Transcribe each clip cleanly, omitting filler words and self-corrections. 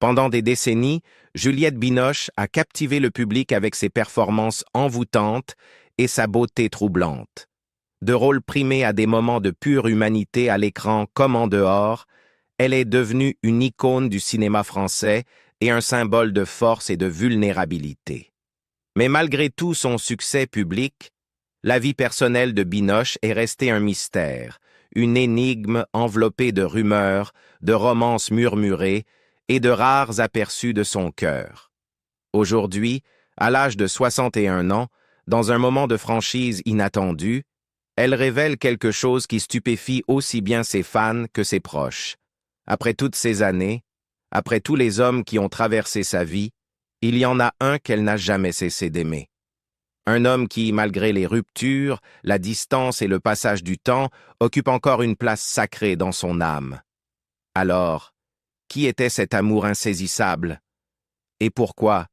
Pendant des décennies, Juliette Binoche a captivé le public avec ses performances envoûtantes et sa beauté troublante. De rôle primé à des moments de pure humanité à l'écran comme en dehors, elle est devenue une icône du cinéma français et un symbole de force et de vulnérabilité. Mais malgré tout son succès public, la vie personnelle de Binoche est restée un mystère, une énigme enveloppée de rumeurs, de romances murmurées et de rares aperçus de son cœur. Aujourd'hui, à l'âge de 61 ans, dans un moment de franchise inattendue, elle révèle quelque chose qui stupéfie aussi bien ses fans que ses proches. Après toutes ces années, après tous les hommes qui ont traversé sa vie, il y en a un qu'elle n'a jamais cessé d'aimer. Un homme qui, malgré les ruptures, la distance et le passage du temps, occupe encore une place sacrée dans son âme. Alors, qui était cet amour insaisissable? Et pourquoi,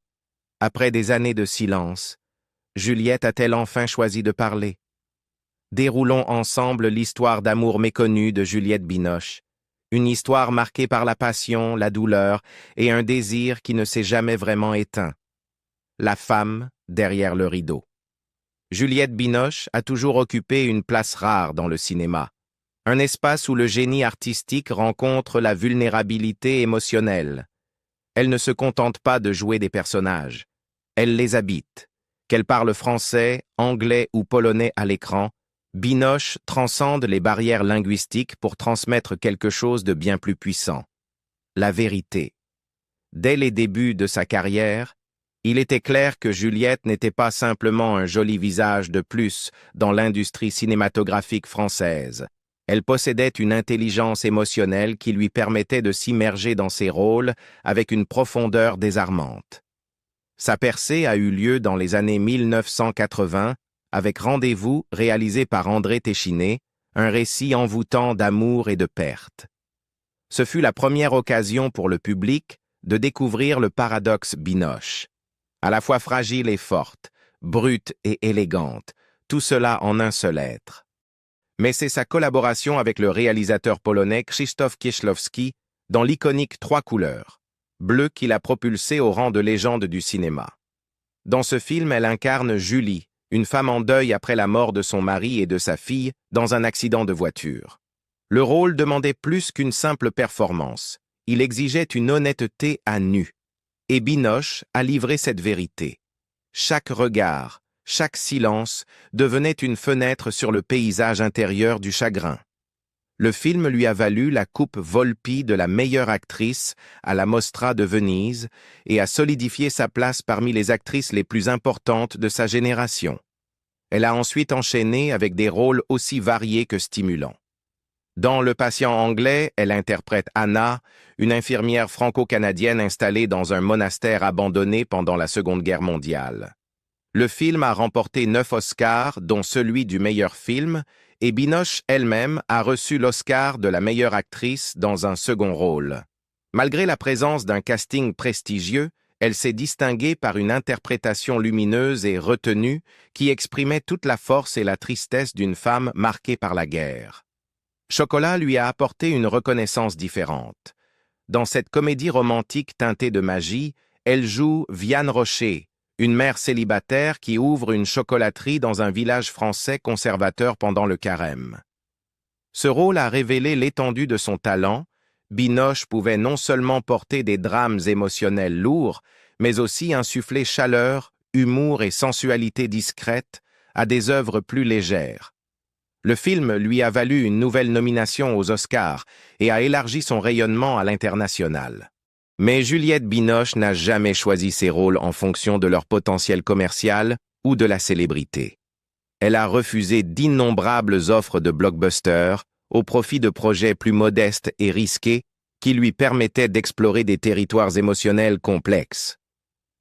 après des années de silence, Juliette a-t-elle enfin choisi de parler? Déroulons ensemble l'histoire d'amour méconnue de Juliette Binoche, une histoire marquée par la passion, la douleur et un désir qui ne s'est jamais vraiment éteint. La femme derrière le rideau. Juliette Binoche a toujours occupé une place rare dans le cinéma, un espace où le génie artistique rencontre la vulnérabilité émotionnelle. Elle ne se contente pas de jouer des personnages, elle les habite. Qu'elle parle français, anglais ou polonais à l'écran, Binoche transcende les barrières linguistiques pour transmettre quelque chose de bien plus puissant. La vérité. Dès les débuts de sa carrière, il était clair que Juliette n'était pas simplement un joli visage de plus dans l'industrie cinématographique française. Elle possédait une intelligence émotionnelle qui lui permettait de s'immerger dans ses rôles avec une profondeur désarmante. Sa percée a eu lieu dans les années 1980 avec Rendez-vous réalisé par André Téchiné, un récit envoûtant d'amour et de perte. Ce fut la première occasion pour le public de découvrir le paradoxe Binoche. À la fois fragile et forte, brute et élégante, tout cela en un seul être. Mais c'est sa collaboration avec le réalisateur polonais Krzysztof Kieślowski dans l'iconique Trois couleurs, bleu qui l'a propulsée au rang de légende du cinéma. Dans ce film, elle incarne Julie, une femme en deuil après la mort de son mari et de sa fille dans un accident de voiture. Le rôle demandait plus qu'une simple performance. Il exigeait une honnêteté à nu. Et Binoche a livré cette vérité. Chaque regard, chaque silence devenait une fenêtre sur le paysage intérieur du chagrin. Le film lui a valu la coupe Volpi de la meilleure actrice à la Mostra de Venise et a solidifié sa place parmi les actrices les plus importantes de sa génération. Elle a ensuite enchaîné avec des rôles aussi variés que stimulants. Dans Le Patient anglais, elle interprète Anna, une infirmière franco-canadienne installée dans un monastère abandonné pendant la Seconde Guerre mondiale. Le film a remporté 9 Oscars, dont celui du meilleur film, et Binoche elle-même a reçu l'Oscar de la meilleure actrice dans un second rôle. Malgré la présence d'un casting prestigieux, elle s'est distinguée par une interprétation lumineuse et retenue qui exprimait toute la force et la tristesse d'une femme marquée par la guerre. Chocolat lui a apporté une reconnaissance différente. Dans cette comédie romantique teintée de magie, elle joue Vianne Rocher, une mère célibataire qui ouvre une chocolaterie dans un village français conservateur pendant le carême. Ce rôle a révélé l'étendue de son talent. Binoche pouvait non seulement porter des drames émotionnels lourds, mais aussi insuffler chaleur, humour et sensualité discrète à des œuvres plus légères. Le film lui a valu une nouvelle nomination aux Oscars et a élargi son rayonnement à l'international. Mais Juliette Binoche n'a jamais choisi ses rôles en fonction de leur potentiel commercial ou de la célébrité. Elle a refusé d'innombrables offres de blockbusters au profit de projets plus modestes et risqués qui lui permettaient d'explorer des territoires émotionnels complexes.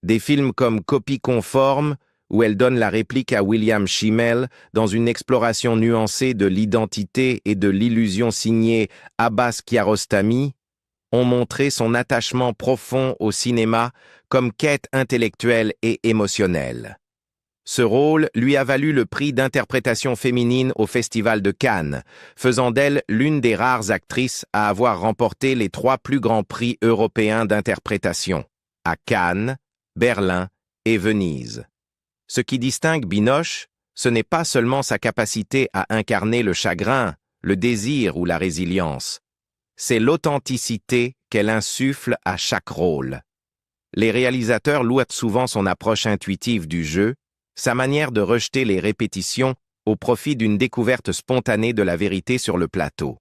Des films comme Copie conforme, où elle donne la réplique à William Schimmel dans une exploration nuancée de l'identité et de l'illusion signée Abbas Kiarostami, ont montré son attachement profond au cinéma comme quête intellectuelle et émotionnelle. Ce rôle lui a valu le prix d'interprétation féminine au Festival de Cannes, faisant d'elle l'une des rares actrices à avoir remporté les 3 plus grands prix européens d'interprétation, à Cannes, Berlin et Venise. Ce qui distingue Binoche, ce n'est pas seulement sa capacité à incarner le chagrin, le désir ou la résilience. C'est l'authenticité qu'elle insuffle à chaque rôle. Les réalisateurs louent souvent son approche intuitive du jeu, sa manière de rejeter les répétitions au profit d'une découverte spontanée de la vérité sur le plateau.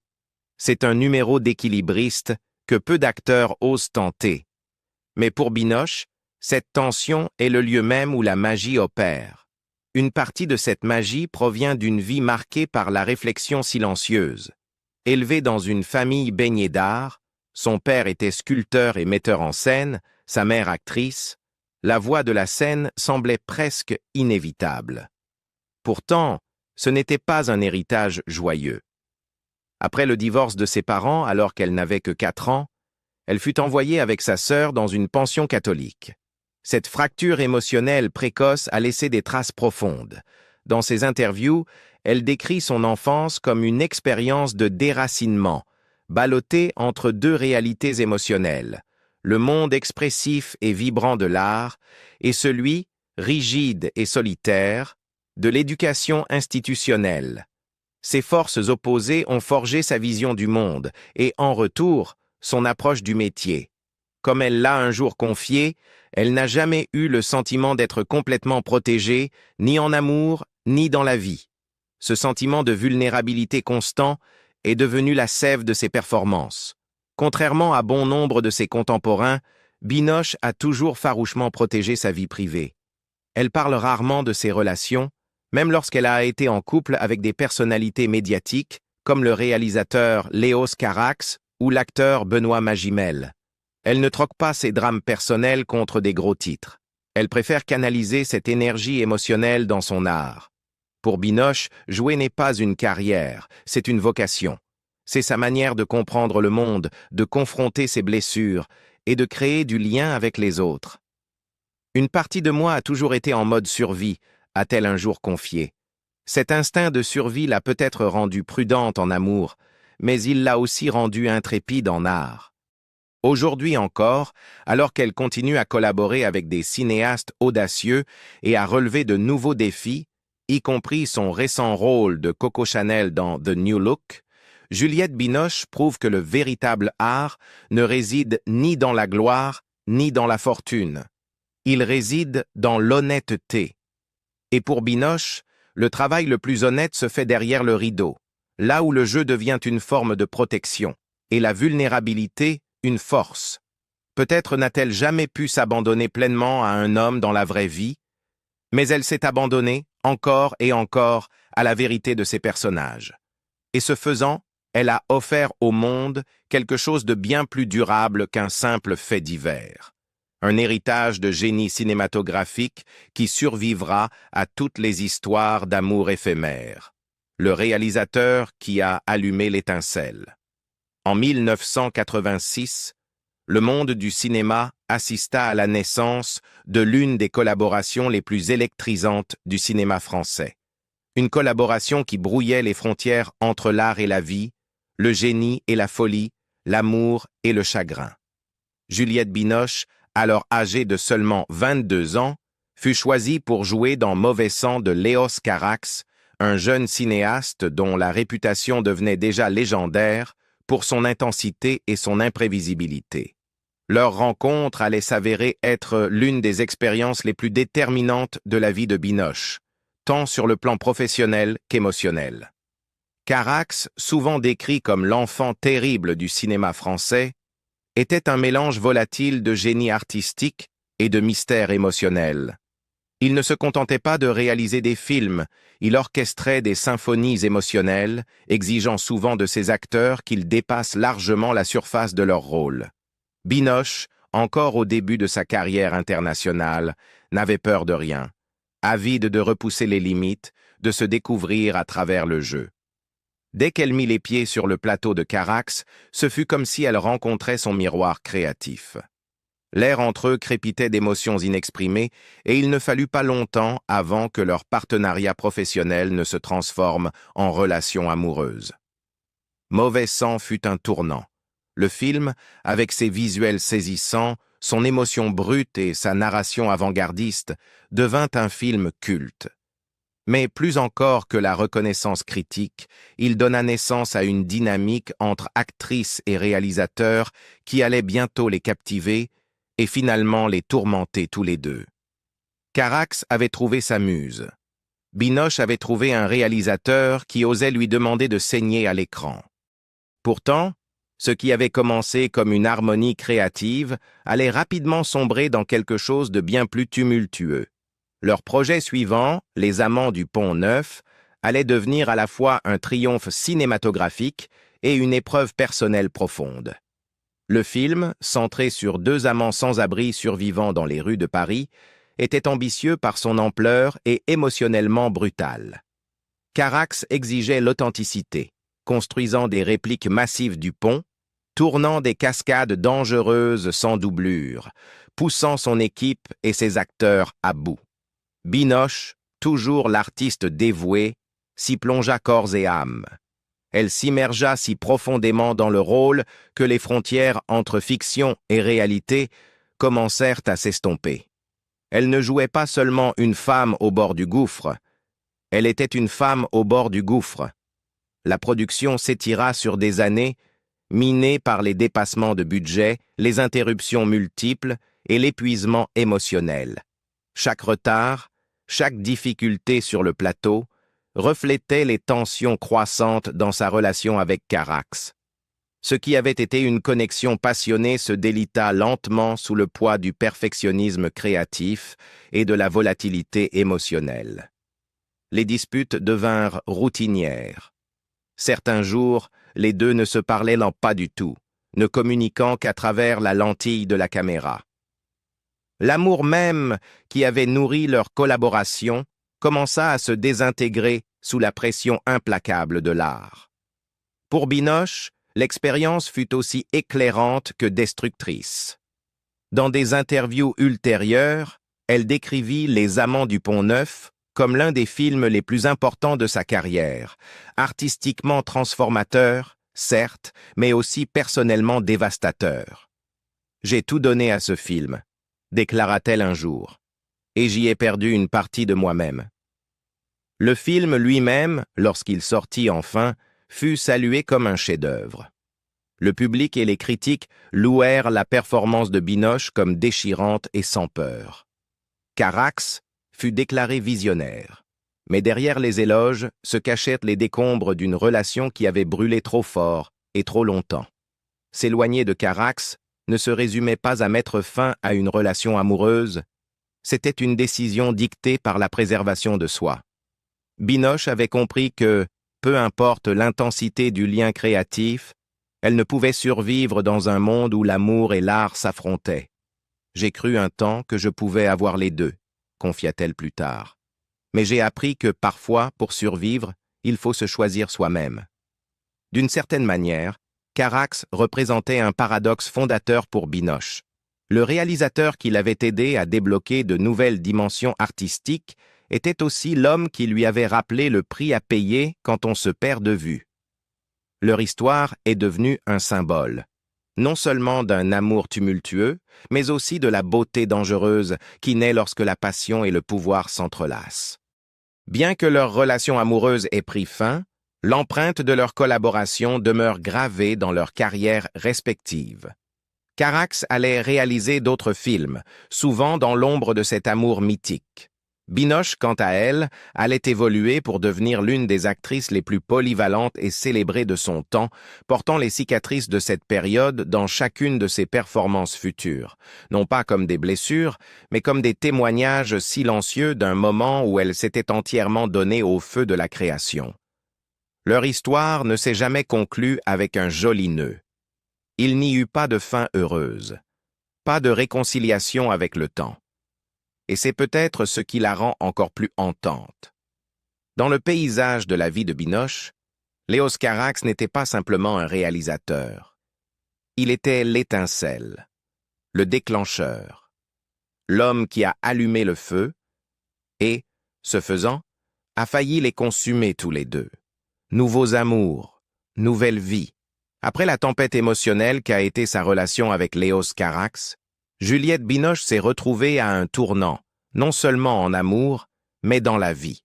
C'est un numéro d'équilibriste que peu d'acteurs osent tenter. Mais pour Binoche, cette tension est le lieu même où la magie opère. Une partie de cette magie provient d'une vie marquée par la réflexion silencieuse. Élevé dans une famille baignée d'art, son père était sculpteur et metteur en scène, sa mère actrice, la voix de la scène semblait presque inévitable. Pourtant, ce n'était pas un héritage joyeux. Après le divorce de ses parents, alors qu'elle n'avait que 4 ans, elle fut envoyée avec sa sœur dans une pension catholique. Cette fracture émotionnelle précoce a laissé des traces profondes. Dans ses interviews, elle décrit son enfance comme une expérience de déracinement, ballottée entre 2 réalités émotionnelles, le monde expressif et vibrant de l'art et celui, rigide et solitaire, de l'éducation institutionnelle. Ces forces opposées ont forgé sa vision du monde et, en retour, son approche du métier. Comme elle l'a un jour confié, elle n'a jamais eu le sentiment d'être complètement protégée, ni en amour, ni dans la vie. Ce sentiment de vulnérabilité constant est devenu la sève de ses performances. Contrairement à bon nombre de ses contemporains, Binoche a toujours farouchement protégé sa vie privée. Elle parle rarement de ses relations, même lorsqu'elle a été en couple avec des personnalités médiatiques, comme le réalisateur Léos Carax ou l'acteur Benoît Magimel. Elle ne troque pas ses drames personnels contre des gros titres. Elle préfère canaliser cette énergie émotionnelle dans son art. Pour Binoche, jouer n'est pas une carrière, c'est une vocation. C'est sa manière de comprendre le monde, de confronter ses blessures et de créer du lien avec les autres. Une partie de moi a toujours été en mode survie, a-t-elle un jour confié. Cet instinct de survie l'a peut-être rendue prudente en amour, mais il l'a aussi rendue intrépide en art. Aujourd'hui encore, alors qu'elle continue à collaborer avec des cinéastes audacieux et à relever de nouveaux défis, y compris son récent rôle de Coco Chanel dans The New Look, Juliette Binoche prouve que le véritable art ne réside ni dans la gloire ni dans la fortune. Il réside dans l'honnêteté. Et pour Binoche, le travail le plus honnête se fait derrière le rideau, là où le jeu devient une forme de protection, et la vulnérabilité une force. Peut-être n'a-t-elle jamais pu s'abandonner pleinement à un homme dans la vraie vie, mais elle s'est abandonnée, encore et encore, à la vérité de ses personnages. Et ce faisant, elle a offert au monde quelque chose de bien plus durable qu'un simple fait divers. Un héritage de génie cinématographique qui survivra à toutes les histoires d'amour éphémères. Le réalisateur qui a allumé l'étincelle. En 1986, le monde du cinéma assista à la naissance de l'une des collaborations les plus électrisantes du cinéma français. Une collaboration qui brouillait les frontières entre l'art et la vie, le génie et la folie, l'amour et le chagrin. Juliette Binoche, alors âgée de seulement 22 ans, fut choisie pour jouer dans Mauvais sang de Léos Carax, un jeune cinéaste dont la réputation devenait déjà légendaire pour son intensité et son imprévisibilité. Leur rencontre allait s'avérer être l'une des expériences les plus déterminantes de la vie de Binoche, tant sur le plan professionnel qu'émotionnel. Carax, souvent décrit comme l'enfant terrible du cinéma français, était un mélange volatile de génie artistique et de mystère émotionnel. Il ne se contentait pas de réaliser des films, il orchestrait des symphonies émotionnelles, exigeant souvent de ses acteurs qu'ils dépassent largement la surface de leur rôle. Binoche, encore au début de sa carrière internationale, n'avait peur de rien, avide de repousser les limites, de se découvrir à travers le jeu. Dès qu'elle mit les pieds sur le plateau de Carax, ce fut comme si elle rencontrait son miroir créatif. L'air entre eux crépitait d'émotions inexprimées, et il ne fallut pas longtemps avant que leur partenariat professionnel ne se transforme en relation amoureuse. Mauvais sang fut un tournant. Le film, avec ses visuels saisissants, son émotion brute et sa narration avant-gardiste, devint un film culte. Mais plus encore que la reconnaissance critique, il donna naissance à une dynamique entre actrices et réalisateurs qui allait bientôt les captiver et finalement les tourmenter tous les deux. Carax avait trouvé sa muse. Binoche avait trouvé un réalisateur qui osait lui demander de saigner à l'écran. Pourtant, ce qui avait commencé comme une harmonie créative allait rapidement sombrer dans quelque chose de bien plus tumultueux. Leur projet suivant, Les Amants du Pont-Neuf, allait devenir à la fois un triomphe cinématographique et une épreuve personnelle profonde. Le film, centré sur deux amants sans-abri survivant dans les rues de Paris, était ambitieux par son ampleur et émotionnellement brutal. Carax exigeait l'authenticité, construisant des répliques massives du pont, tournant des cascades dangereuses sans doublure, poussant son équipe et ses acteurs à bout. Binoche, toujours l'artiste dévoué, s'y plongea corps et âme. Elle s'immergea si profondément dans le rôle que les frontières entre fiction et réalité commencèrent à s'estomper. Elle ne jouait pas seulement une femme au bord du gouffre, elle était une femme au bord du gouffre. La production s'étira sur des années, minée par les dépassements de budget, les interruptions multiples et l'épuisement émotionnel. Chaque retard, chaque difficulté sur le plateau reflétait les tensions croissantes dans sa relation avec Carax. Ce qui avait été une connexion passionnée se délita lentement sous le poids du perfectionnisme créatif et de la volatilité émotionnelle. Les disputes devinrent routinières. Certains jours, les deux ne se parlaient pas du tout, ne communiquant qu'à travers la lentille de la caméra. L'amour même qui avait nourri leur collaboration commença à se désintégrer sous la pression implacable de l'art. Pour Binoche, l'expérience fut aussi éclairante que destructrice. Dans des interviews ultérieures, elle décrivit Les Amants du Pont-Neuf comme l'un des films les plus importants de sa carrière, artistiquement transformateur, certes, mais aussi personnellement dévastateur. « J'ai tout donné à ce film », déclara-t-elle un jour, « et j'y ai perdu une partie de moi-même. » Le film lui-même, lorsqu'il sortit enfin, fut salué comme un chef-d'œuvre. Le public et les critiques louèrent la performance de Binoche comme déchirante et sans peur. Carax fut déclaré visionnaire, mais derrière les éloges se cachaient les décombres d'une relation qui avait brûlé trop fort et trop longtemps. S'éloigner de Carax ne se résumait pas à mettre fin à une relation amoureuse, c'était une décision dictée par la préservation de soi. Binoche avait compris que, peu importe l'intensité du lien créatif, elle ne pouvait survivre dans un monde où l'amour et l'art s'affrontaient. « J'ai cru un temps que je pouvais avoir les deux », confia-t-elle plus tard. « Mais j'ai appris que parfois, pour survivre, il faut se choisir soi-même. » D'une certaine manière, Carax représentait un paradoxe fondateur pour Binoche. Le réalisateur qui l'avait aidé à débloquer de nouvelles dimensions artistiques était aussi l'homme qui lui avait rappelé le prix à payer quand on se perd de vue. Leur histoire est devenue un symbole, non seulement d'un amour tumultueux, mais aussi de la beauté dangereuse qui naît lorsque la passion et le pouvoir s'entrelacent. Bien que leur relation amoureuse ait pris fin, l'empreinte de leur collaboration demeure gravée dans leurs carrières respectives. Carax allait réaliser d'autres films, souvent dans l'ombre de cet amour mythique. Binoche, quant à elle, allait évoluer pour devenir l'une des actrices les plus polyvalentes et célébrées de son temps, portant les cicatrices de cette période dans chacune de ses performances futures, non pas comme des blessures, mais comme des témoignages silencieux d'un moment où elle s'était entièrement donnée au feu de la création. Leur histoire ne s'est jamais conclue avec un joli nœud. Il n'y eut pas de fin heureuse, pas de réconciliation avec le temps. Et c'est peut-être ce qui la rend encore plus hantante. Dans le paysage de la vie de Binoche, Léos Carax n'était pas simplement un réalisateur. Il était l'étincelle. le déclencheur, l'homme qui a allumé le feu et, ce faisant, a failli les consumer tous les deux. Nouveaux amours, nouvelle vie. Après la tempête émotionnelle qu'a été sa relation avec Léos Carax, Juliette Binoche s'est retrouvée à un tournant, non seulement en amour, mais dans la vie.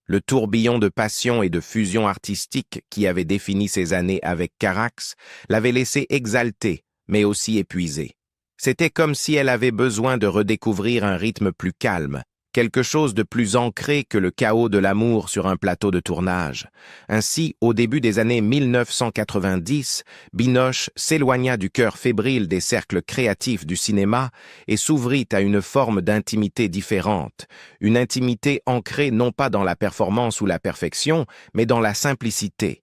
Le tourbillon de passion et de fusion artistique qui avait défini ses années avec Carax l'avait laissée exaltée, mais aussi épuisée. C'était comme si elle avait besoin de redécouvrir un rythme plus calme, quelque chose de plus ancré que le chaos de l'amour sur un plateau de tournage. Ainsi, au début des années 1990, Binoche s'éloigna du cœur fébrile des cercles créatifs du cinéma et s'ouvrit à une forme d'intimité différente, une intimité ancrée non pas dans la performance ou la perfection, mais dans la simplicité.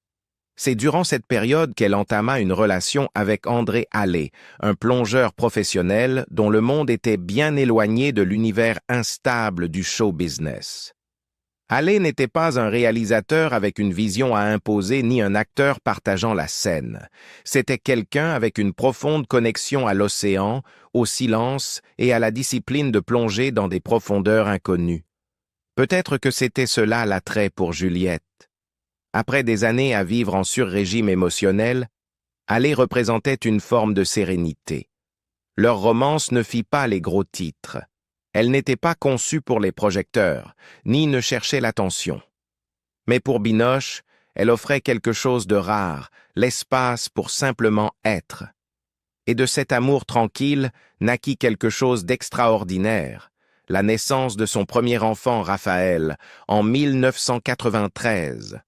C'est durant cette période qu'elle entama une relation avec André Hallé, un plongeur professionnel dont le monde était bien éloigné de l'univers instable du show business. Hallé n'était pas un réalisateur avec une vision à imposer ni un acteur partageant la scène. C'était quelqu'un avec une profonde connexion à l'océan, au silence et à la discipline de plonger dans des profondeurs inconnues. Peut-être que c'était cela l'attrait pour Juliette. Après des années à vivre en sur-régime émotionnel, Hallé représentait une forme de sérénité. Leur romance ne fit pas les gros titres. Elle n'était pas conçue pour les projecteurs, ni ne cherchait l'attention. Mais pour Binoche, elle offrait quelque chose de rare, l'espace pour simplement être. Et de cet amour tranquille naquit quelque chose d'extraordinaire, la naissance de son premier enfant, Raphaël, en 1993.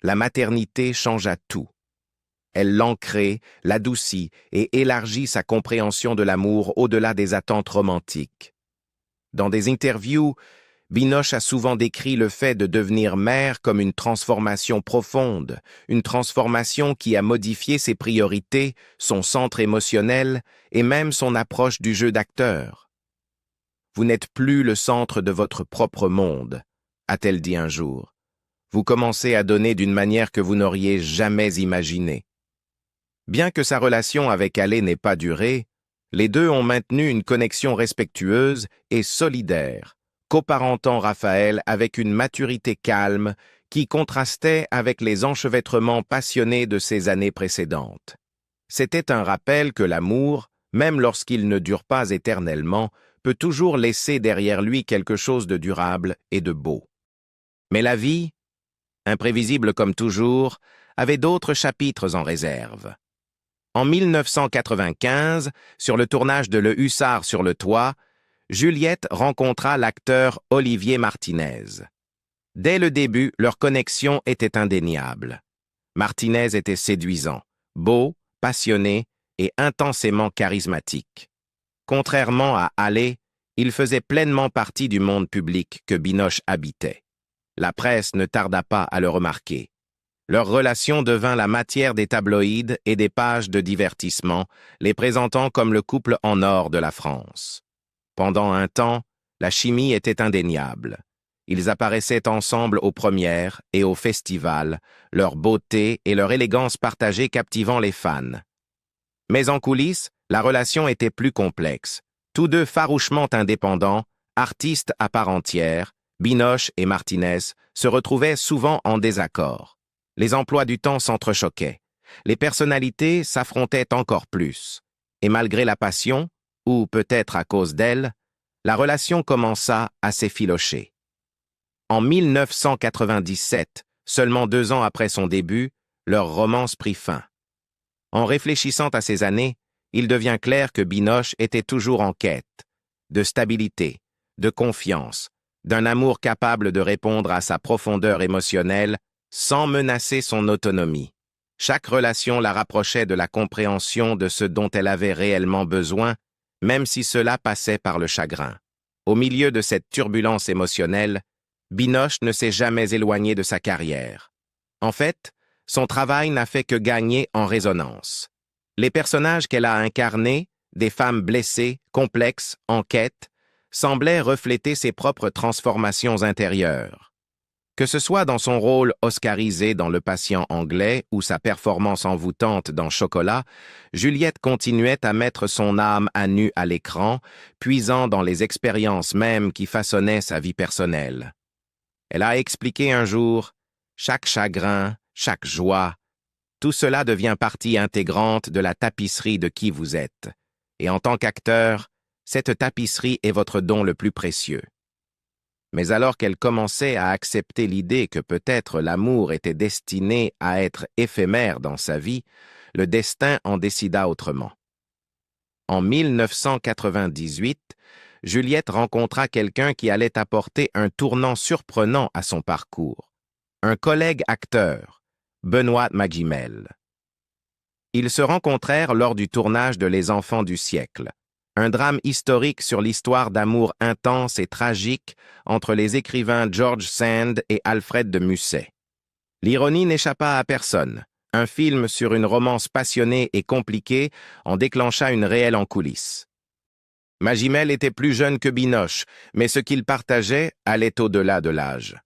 La maternité changea tout. Elle l'ancrait, l'adoucit et élargit sa compréhension de l'amour au-delà des attentes romantiques. Dans des interviews, Binoche a souvent décrit le fait de devenir mère comme une transformation profonde, une transformation qui a modifié ses priorités, son centre émotionnel et même son approche du jeu d'acteur. « Vous n'êtes plus le centre de votre propre monde », a-t-elle dit un jour. Vous commencez à donner d'une manière que vous n'auriez jamais imaginée. Bien que sa relation avec Hallé n'ait pas duré, les deux ont maintenu une connexion respectueuse et solidaire, coparentant Raphaël avec une maturité calme qui contrastait avec les enchevêtrements passionnés de ses années précédentes. C'était un rappel que l'amour, même lorsqu'il ne dure pas éternellement, peut toujours laisser derrière lui quelque chose de durable et de beau. Mais la vie, imprévisible comme toujours, avait d'autres chapitres en réserve. En 1995, sur le tournage de Le Hussard sur le toit, Juliette rencontra l'acteur Olivier Martinez. Dès le début, leur connexion était indéniable. Martinez était séduisant, beau, passionné et intensément charismatique. Contrairement à Hallé, il faisait pleinement partie du monde public que Binoche habitait. La presse ne tarda pas à le remarquer. Leur relation devint la matière des tabloïds et des pages de divertissement, les présentant comme le couple en or de la France. Pendant un temps, la chimie était indéniable. Ils apparaissaient ensemble aux premières et aux festivals, leur beauté et leur élégance partagée captivant les fans. Mais en coulisses, la relation était plus complexe. Tous deux farouchement indépendants, artistes à part entière, Binoche et Martinez se retrouvaient souvent en désaccord. Les emplois du temps s'entrechoquaient. Les personnalités s'affrontaient encore plus. Et malgré la passion, ou peut-être à cause d'elle, la relation commença à s'effilocher. En 1997, seulement 2 ans après son début, leur romance prit fin. En réfléchissant à ces années, il devient clair que Binoche était toujours en quête de stabilité, de confiance, d'un amour capable de répondre à sa profondeur émotionnelle sans menacer son autonomie. Chaque relation la rapprochait de la compréhension de ce dont elle avait réellement besoin, même si cela passait par le chagrin. Au milieu de cette turbulence émotionnelle, Binoche ne s'est jamais éloigné de sa carrière. En fait, son travail n'a fait que gagner en résonance. Les personnages qu'elle a incarnés, des femmes blessées, complexes, en quête, semblaient refléter ses propres transformations intérieures. Que ce soit dans son rôle oscarisé dans Le Patient anglais ou sa performance envoûtante dans Chocolat, Juliette continuait à mettre son âme à nu à l'écran, puisant dans les expériences mêmes qui façonnaient sa vie personnelle. Elle a expliqué un jour « Chaque chagrin, chaque joie, tout cela devient partie intégrante de la tapisserie de qui vous êtes. Et en tant qu'acteur, cette tapisserie est votre don le plus précieux. » Mais alors qu'elle commençait à accepter l'idée que peut-être l'amour était destiné à être éphémère dans sa vie, le destin en décida autrement. En 1998, Juliette rencontra quelqu'un qui allait apporter un tournant surprenant à son parcours. Un collègue acteur, Benoît Magimel. Ils se rencontrèrent lors du tournage de Les Enfants du siècle, un drame historique sur l'histoire d'amour intense et tragique entre les écrivains George Sand et Alfred de Musset. L'ironie n'échappa à personne. Un film sur une romance passionnée et compliquée en déclencha une réelle en coulisses. Magimel était plus jeune que Binoche, mais ce qu'ils partageaient allait au-delà de l'âge.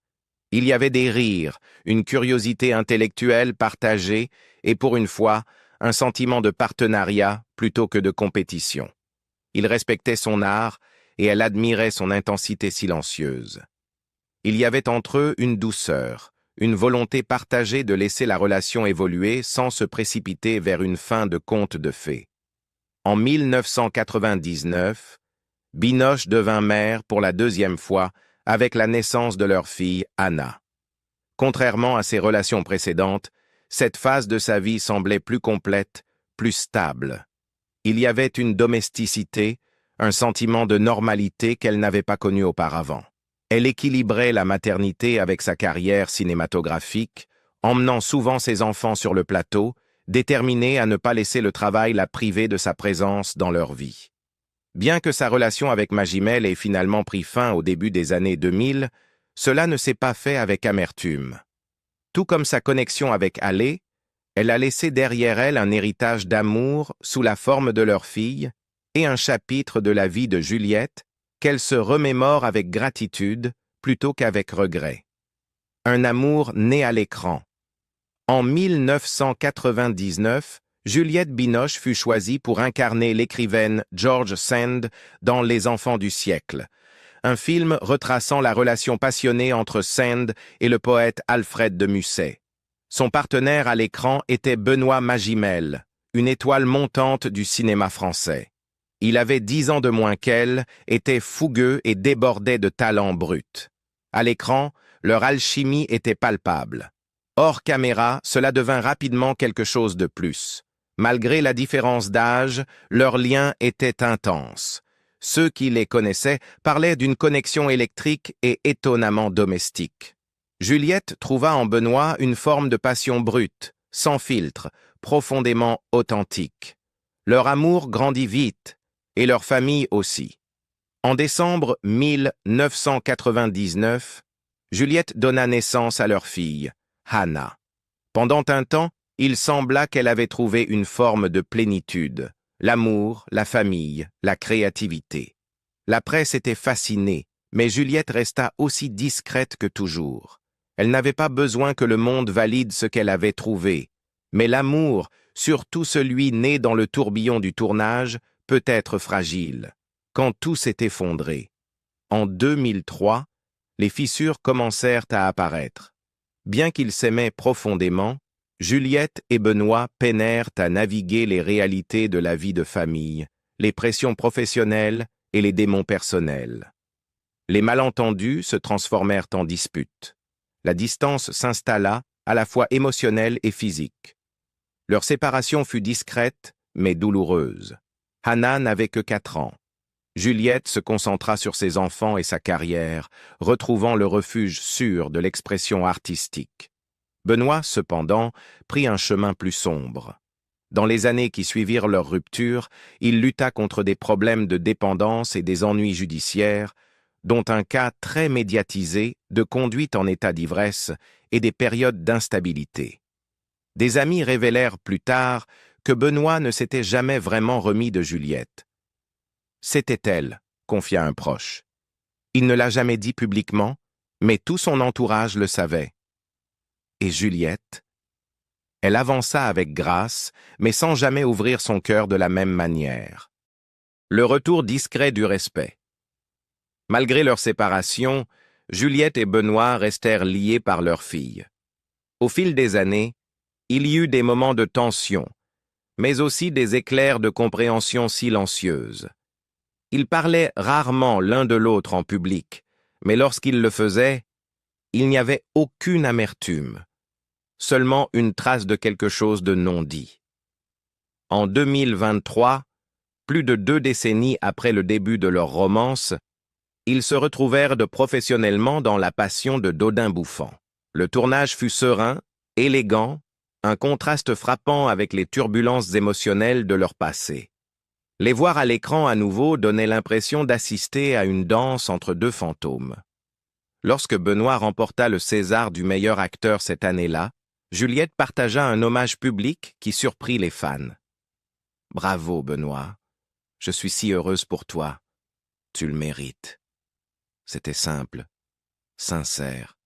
Il y avait des rires, une curiosité intellectuelle partagée et, pour une fois, un sentiment de partenariat plutôt que de compétition. Il respectait son art et elle admirait son intensité silencieuse. Il y avait entre eux une douceur, une volonté partagée de laisser la relation évoluer sans se précipiter vers une fin de conte de fées. En 1999, Binoche devint mère pour la deuxième fois avec la naissance de leur fille Anna. Contrairement à ses relations précédentes, cette phase de sa vie semblait plus complète, plus stable. Il y avait une domesticité, un sentiment de normalité qu'elle n'avait pas connu auparavant. Elle équilibrait la maternité avec sa carrière cinématographique, emmenant souvent ses enfants sur le plateau, déterminée à ne pas laisser le travail la priver de sa présence dans leur vie. Bien que sa relation avec Magimel ait finalement pris fin au début des années 2000, cela ne s'est pas fait avec amertume. Tout comme sa connexion avec Allé, elle a laissé derrière elle un héritage d'amour sous la forme de leur fille et un chapitre de la vie de Juliette qu'elle se remémore avec gratitude plutôt qu'avec regret. Un amour né à l'écran. En 1999, Juliette Binoche fut choisie pour incarner l'écrivaine George Sand dans Les Enfants du siècle, un film retraçant la relation passionnée entre Sand et le poète Alfred de Musset. Son partenaire à l'écran était Benoît Magimel, une étoile montante du cinéma français. Il avait 10 ans de moins qu'elle, était fougueux et débordait de talent brut. À l'écran, leur alchimie était palpable. Hors caméra, cela devint rapidement quelque chose de plus. Malgré la différence d'âge, leur lien était intense. Ceux qui les connaissaient parlaient d'une connexion électrique et étonnamment domestique. Juliette trouva en Benoît une forme de passion brute, sans filtre, profondément authentique. Leur amour grandit vite, et leur famille aussi. En décembre 1999, Juliette donna naissance à leur fille, Hannah. Pendant un temps, il sembla qu'elle avait trouvé une forme de plénitude, l'amour, la famille, la créativité. La presse était fascinée, mais Juliette resta aussi discrète que toujours. Elle n'avait pas besoin que le monde valide ce qu'elle avait trouvé, mais l'amour, surtout celui né dans le tourbillon du tournage, peut être fragile. Quand tout s'est effondré. En 2003, les fissures commencèrent à apparaître. Bien qu'ils s'aimaient profondément, Juliette et Benoît peinèrent à naviguer les réalités de la vie de famille, les pressions professionnelles et les démons personnels. Les malentendus se transformèrent en disputes. La distance s'installa, à la fois émotionnelle et physique. Leur séparation fut discrète, mais douloureuse. Hannah n'avait que 4 ans. Juliette se concentra sur ses enfants et sa carrière, retrouvant le refuge sûr de l'expression artistique. Benoît, cependant, prit un chemin plus sombre. Dans les années qui suivirent leur rupture, il lutta contre des problèmes de dépendance et des ennuis judiciaires, dont un cas très médiatisé de conduite en état d'ivresse et des périodes d'instabilité. Des amis révélèrent plus tard que Benoît ne s'était jamais vraiment remis de Juliette. C'était elle, confia un proche. Il ne l'a jamais dit publiquement, mais tout son entourage le savait. Et Juliette? Elle avança avec grâce, mais sans jamais ouvrir son cœur de la même manière. Le retour discret du respect. Malgré leur séparation, Juliette et Benoît restèrent liés par leur fille. Au fil des années, il y eut des moments de tension, mais aussi des éclairs de compréhension silencieuse. Ils parlaient rarement l'un de l'autre en public, mais lorsqu'ils le faisaient, il n'y avait aucune amertume, seulement une trace de quelque chose de non dit. En 2023, plus de 2 décennies après le début de leur romance, ils se retrouvèrent professionnellement dans La Passion de Dodin Bouffant. Le tournage fut serein, élégant, un contraste frappant avec les turbulences émotionnelles de leur passé. Les voir à l'écran à nouveau donnait l'impression d'assister à une danse entre deux fantômes. Lorsque Benoît remporta le César du meilleur acteur cette année-là, Juliette partagea un hommage public qui surprit les fans. « Bravo, Benoît. Je suis si heureuse pour toi. Tu le mérites. » C'était simple, sincère.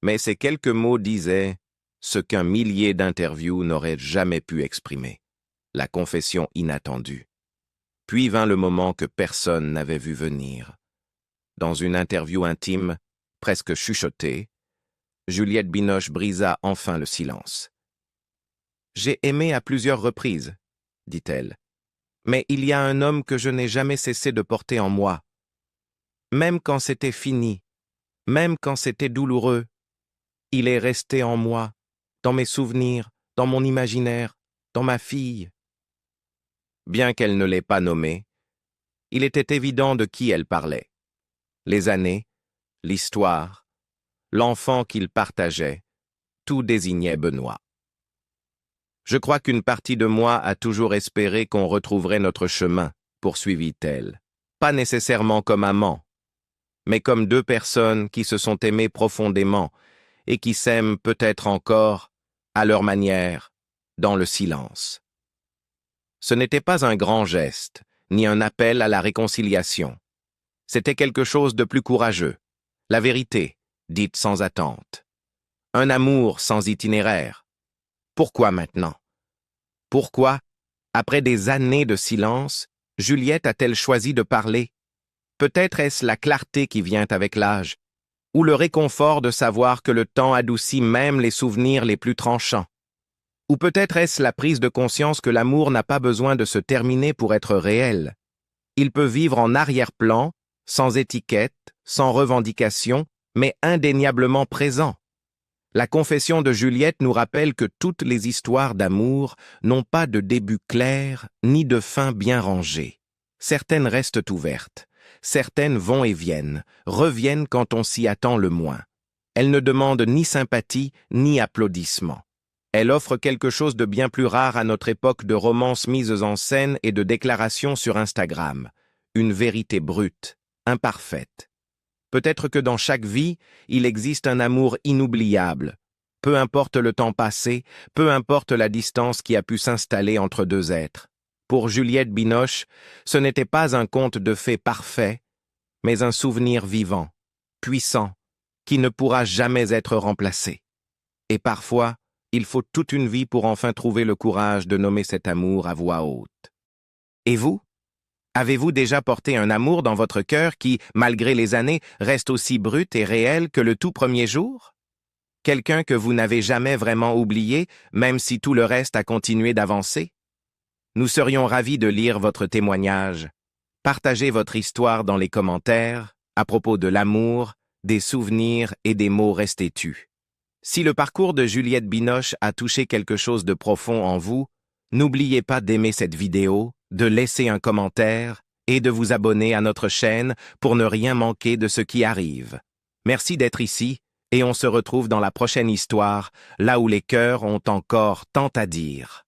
Mais ces quelques mots disaient ce qu'un millier d'interviews n'auraient jamais pu exprimer, la confession inattendue. Puis vint le moment que personne n'avait vu venir. Dans une interview intime, presque chuchotée, Juliette Binoche brisa enfin le silence. « J'ai aimé à plusieurs reprises, dit-elle, mais il y a un homme que je n'ai jamais cessé de porter en moi. Même quand c'était fini, même quand c'était douloureux, il est resté en moi, dans mes souvenirs, dans mon imaginaire, dans ma fille. » Bien qu'elle ne l'ait pas nommé, il était évident de qui elle parlait. Les années, l'histoire, l'enfant qu'il partageait, tout désignait Benoît. « Je crois qu'une partie de moi a toujours espéré qu'on retrouverait notre chemin, poursuivit-elle. Pas nécessairement comme amants, mais comme deux personnes qui se sont aimées profondément et qui s'aiment peut-être encore, à leur manière, dans le silence. » Ce n'était pas un grand geste, ni un appel à la réconciliation. C'était quelque chose de plus courageux, la vérité, dite sans attente. Un amour sans itinéraire. Pourquoi maintenant? Pourquoi, après des années de silence, Juliette a-t-elle choisi de parler? Peut-être est-ce la clarté qui vient avec l'âge, ou le réconfort de savoir que le temps adoucit même les souvenirs les plus tranchants. Ou peut-être est-ce la prise de conscience que l'amour n'a pas besoin de se terminer pour être réel. Il peut vivre en arrière-plan, sans étiquette, sans revendication, mais indéniablement présent. La confession de Juliette nous rappelle que toutes les histoires d'amour n'ont pas de début clair, ni de fin bien rangée. Certaines restent ouvertes, certaines vont et viennent, reviennent quand on s'y attend le moins. Elles ne demandent ni sympathie, ni applaudissements. Elle offre quelque chose de bien plus rare à notre époque de romances mises en scène et de déclarations sur Instagram. Une vérité brute, imparfaite. Peut-être que dans chaque vie, il existe un amour inoubliable. Peu importe le temps passé, peu importe la distance qui a pu s'installer entre deux êtres. Pour Juliette Binoche, ce n'était pas un conte de fées parfait, mais un souvenir vivant, puissant, qui ne pourra jamais être remplacé. Et parfois, il faut toute une vie pour enfin trouver le courage de nommer cet amour à voix haute. Et vous? Avez-vous déjà porté un amour dans votre cœur qui, malgré les années, reste aussi brut et réel que le tout premier jour? Quelqu'un que vous n'avez jamais vraiment oublié, même si tout le reste a continué d'avancer? Nous serions ravis de lire votre témoignage. Partagez votre histoire dans les commentaires, à propos de l'amour, des souvenirs et des mots restés tus. Si le parcours de Juliette Binoche a touché quelque chose de profond en vous, n'oubliez pas d'aimer cette vidéo, de laisser un commentaire et de vous abonner à notre chaîne pour ne rien manquer de ce qui arrive. Merci d'être ici et on se retrouve dans la prochaine histoire, là où les cœurs ont encore tant à dire.